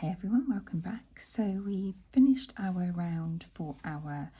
Hi everyone, welcome back. So we finished our round for our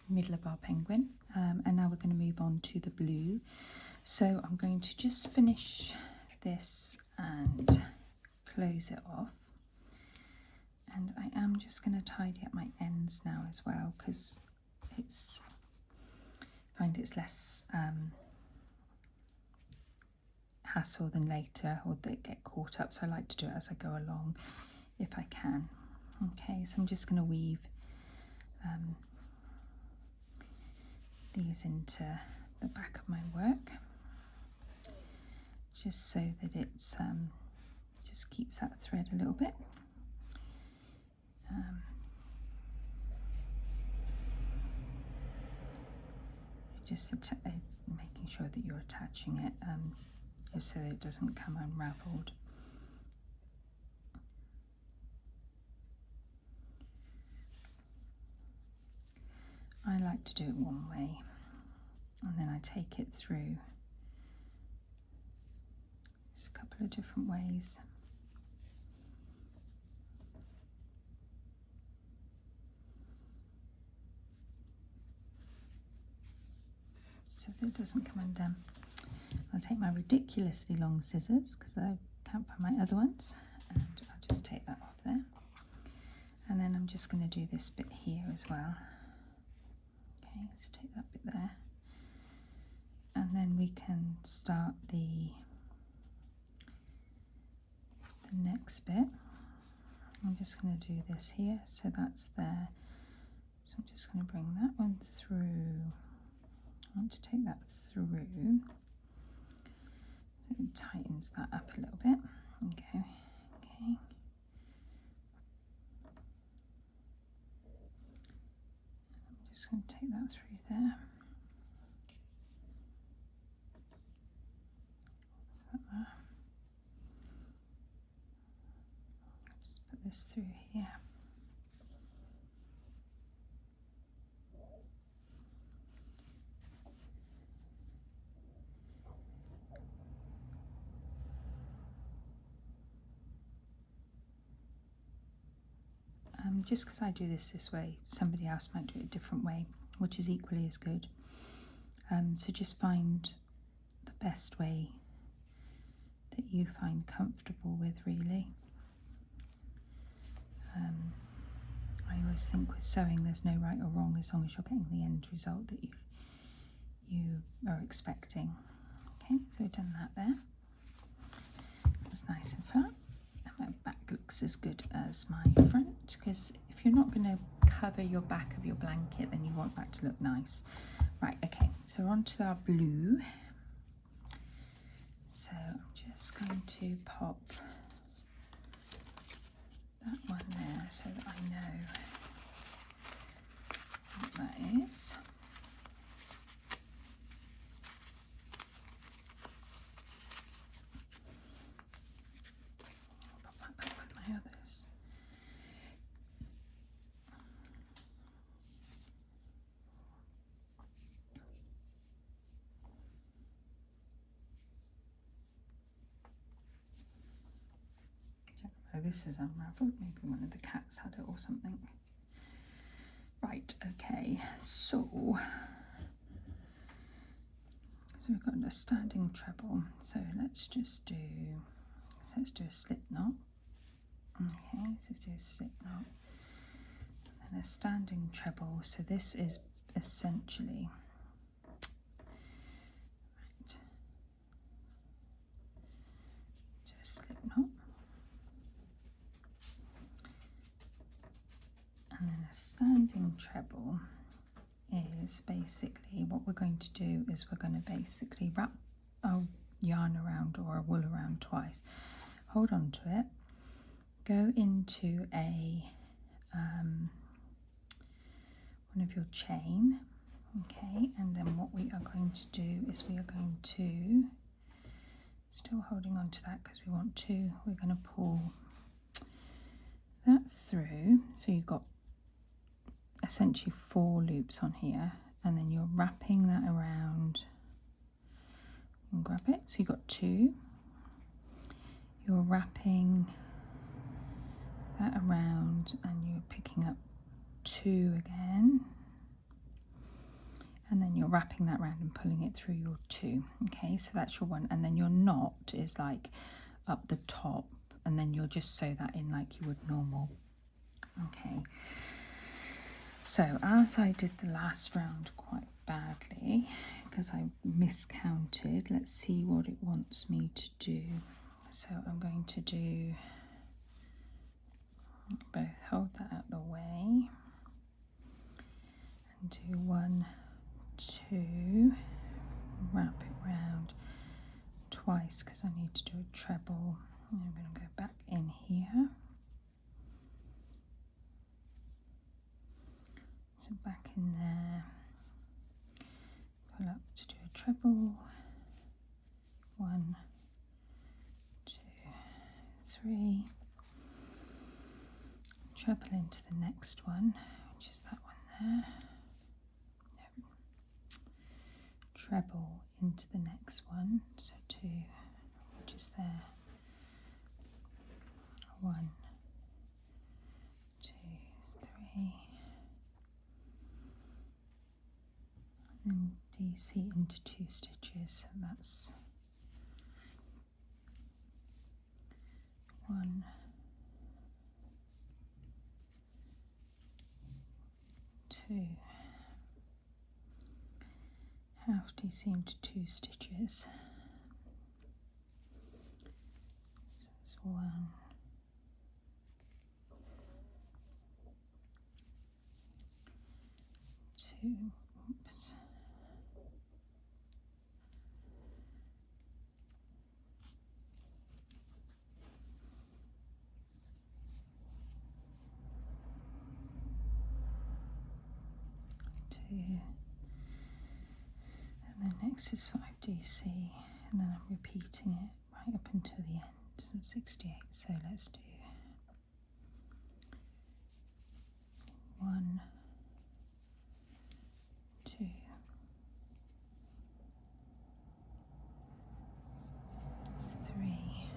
middle of our penguin, and now we're going to move on to the blue. So I'm going to just finish this and close it off, and I am just going to tidy up my ends now as well, because I find it's less hassle than later, or they get caught up, so I like to do it as I go along if I can. Okay, so I'm just going to weave these into the back of my work, just so that it's just keeps that thread a little bit. Just making sure that you're attaching it just so that it doesn't come unravelled. I like to do it one way, and then I take it through just a couple of different ways. So that it doesn't come undone. I'll take my ridiculously long scissors, because I can't find my other ones, and I'll just take that off there. And then I'm just going to do this bit here as well. Okay, so take that bit there, and then we can start the next bit. I'm just going to do this here, so that's there. So I'm just going to bring that one through. I want to take that through. It tightens that up a little bit. Okay. I'm just going to take that through there. What's that there? Just put this through here. Just because I do this way, somebody else might do it a different way, which is equally as good. So just find the best way that you find comfortable with, really. I always think with sewing there's no right or wrong, as long as you're getting the end result that you are expecting. Okay, so we've done that there. That's nice and flat. My back looks as good as my front, because if you're not going to cover your back of your blanket, then you want that to look nice. Right, okay, so we're on to our blue. So I'm just going to pop that one there so that I know what that is. Others. Oh, this is unravelled. Maybe one of the cats had it or something. Right, okay, so we've got a standing treble. So let's do a slip knot. Okay, so let's do a slip knot, and then a standing treble. So this is essentially, right, do a slip knot, and then a standing treble is basically what we're going to do is we're going to basically wrap our yarn around or our wool around twice, hold on to it, go into a one of your chain, okay, and then what we are going to do is we are going to, still holding on to that because we want to, we're going to pull that through, so you've got essentially 4 loops on here, and then you're wrapping that around and grab it, so you've got 2, you're wrapping that around, and you're picking up 2 again, and then you're wrapping that round and pulling it through your 2. Okay, so that's your 1, and then your knot is like up the top, and then you'll just sew that in like you would normal. Okay, so as I did the last round quite badly because I miscounted, let's see what it wants me to do. So I'm going to do both, hold that out the way, and do 1, 2, wrap it round twice because I need to do a treble, and I'm going to go back in here. So back in there, pull up to do a treble, 1, 2, 3, treble into the next one, which is that one there, no. Treble into the next one, so 2, which is there, 1, 2, 3, and DC into 2 stitches, and that's 1, 2, half DC into 2 stitches, so it's 1, 2, oops, 2, and then next is 5 DC, and then I'm repeating it right up until the end, so 68. So let's do 1, 2, 3,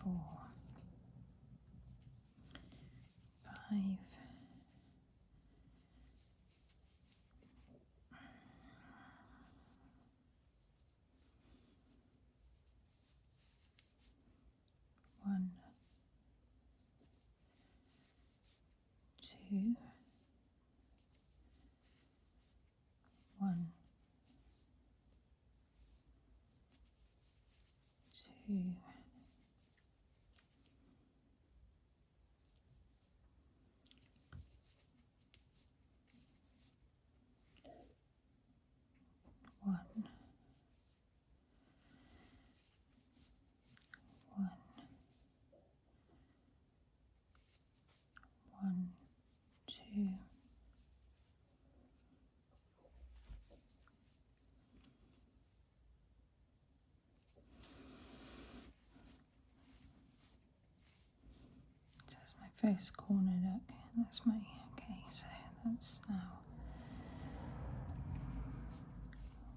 4, 5, 1, 2, 1, 2, 1, 1, 1, 2, 1st corner, look, that's my, okay, so that's now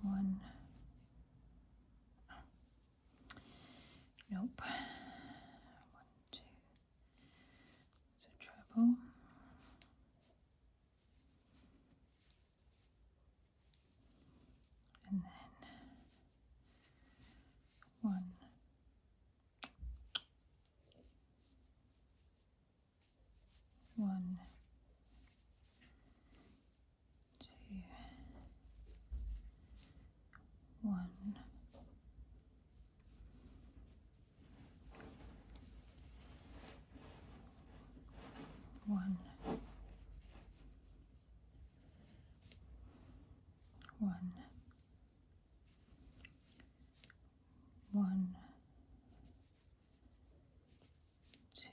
1, nope, 1, 2, it's a treble, and then 1, 1, 2, 1, 1, 1, 1, 2,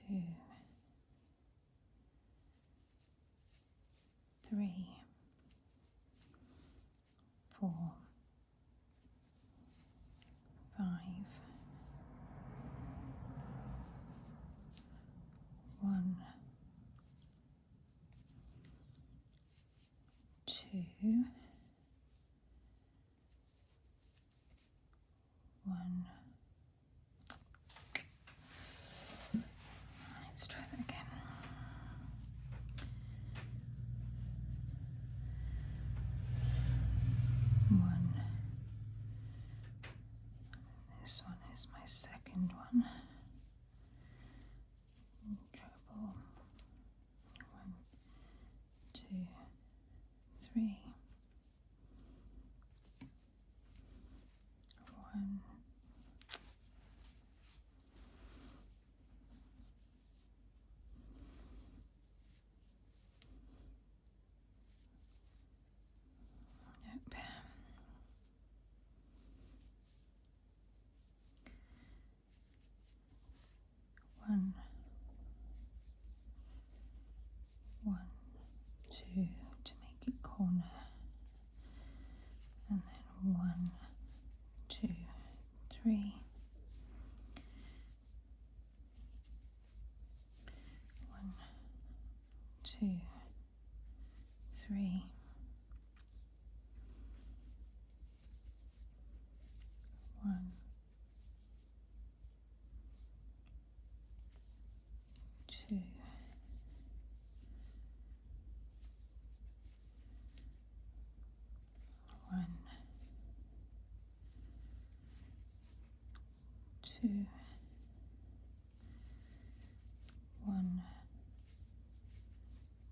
3, 4, 5, 1, 2, 1, second one, treble, 1, 2, 3, 1, 1, 1, 2 to make it corner, and then 1, 2, 3, 1, 2, 3, 1, 2, 1, 2, 1,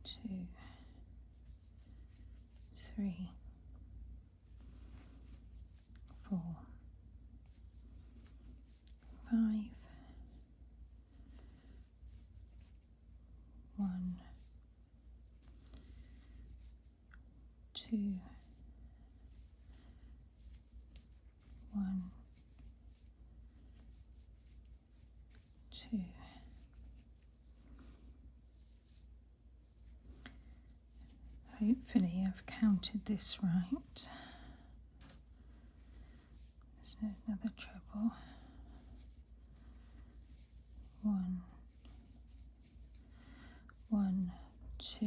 2, 3, 4, 5, 1, 2, 1, 2. Hopefully I've counted this right. There's another treble. 1, 1, 2,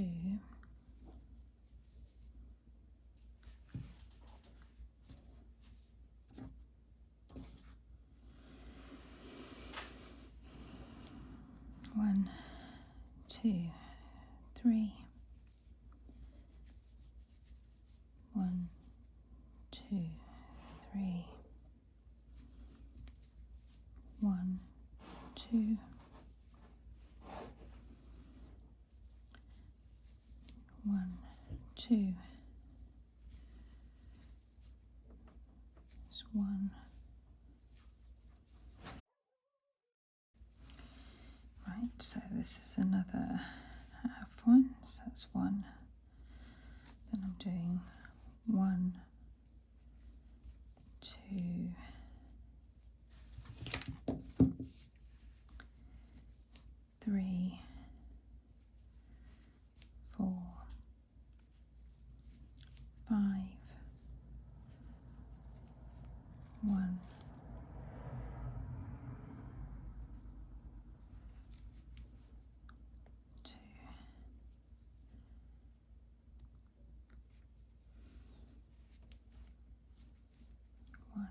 1, 2, 3, 1, 2, 3, 1, 2, 1, 2, it's 1. Right, so this is another half one, so that's 1. Then I'm doing 1, 2, 3, 4, 5, 1, 2, 1.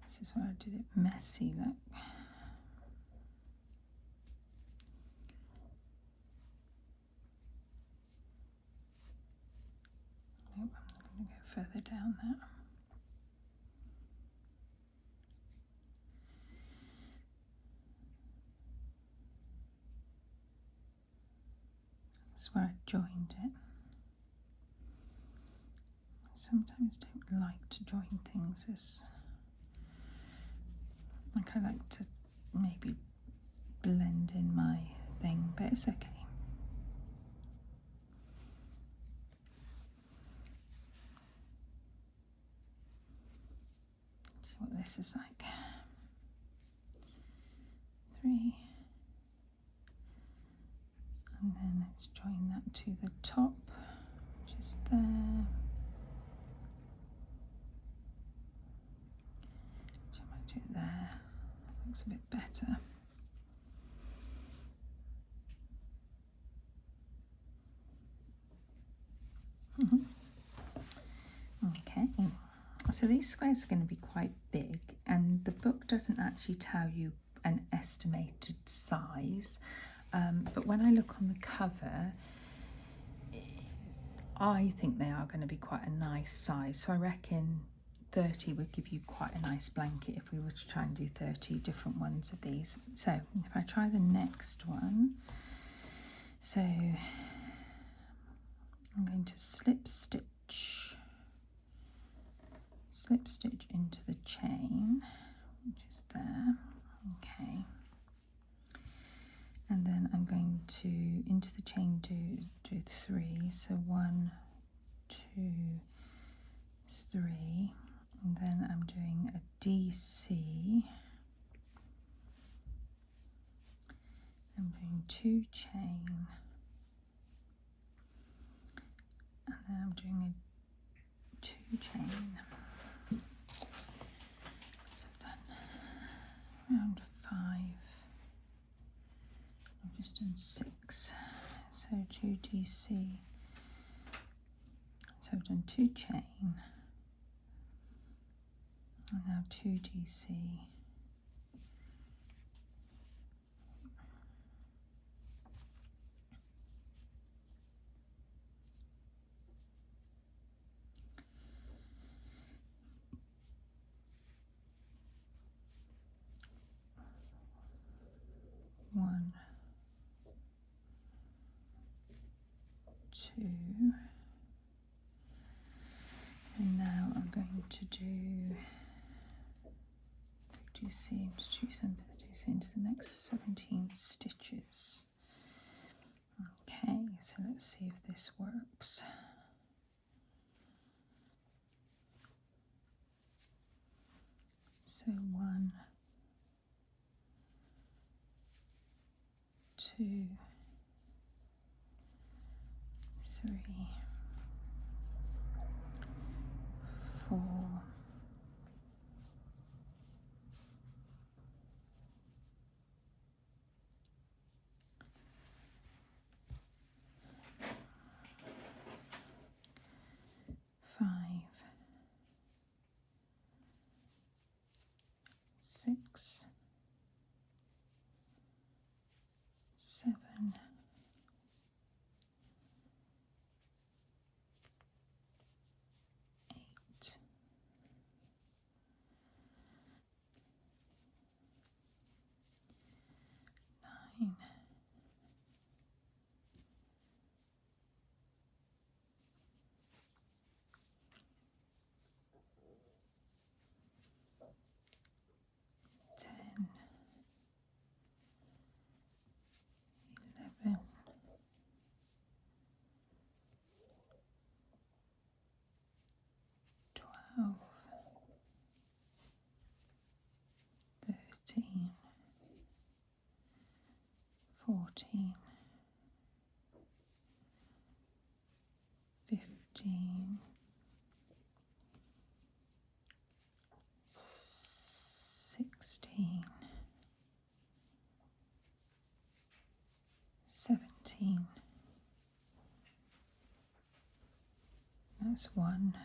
This is where I did it messy, look. Nope, I'm going to go further down there. That's where I joined it. I sometimes don't like to join things as, like, I like to maybe blend in my thing, but it's okay. See what this is like. 3, and then let's join that to the top, which is there. So I might do it there. That looks a bit better. Okay, so these squares are going to be quite big, and the book doesn't actually tell you an estimated size, but when I look on the cover, I think they are going to be quite a nice size, so I reckon 30 would give you quite a nice blanket if we were to try and do 30 different ones of these. So if I try the next one, so I'm going to slip stitch into the chain, which is there, okay, and then I'm going to into the chain do 3, so 1, 2, 3, and then I'm doing a DC. I'm doing 2 chain, and then I'm doing a 2 chain. So I've done round 5. I've just done 6. So 2 DC. So I've done 2 chain, and now 2 DC. One, 2, and now I'm going to do DC into 2 centimeters into the next 17 stitches. Okay, so let's see if this works. So 1, 2, 3, 4, 5, 6, 7, 8, 9, 10, 11, 12, 13, 14, 15, 16, 17. That's 1,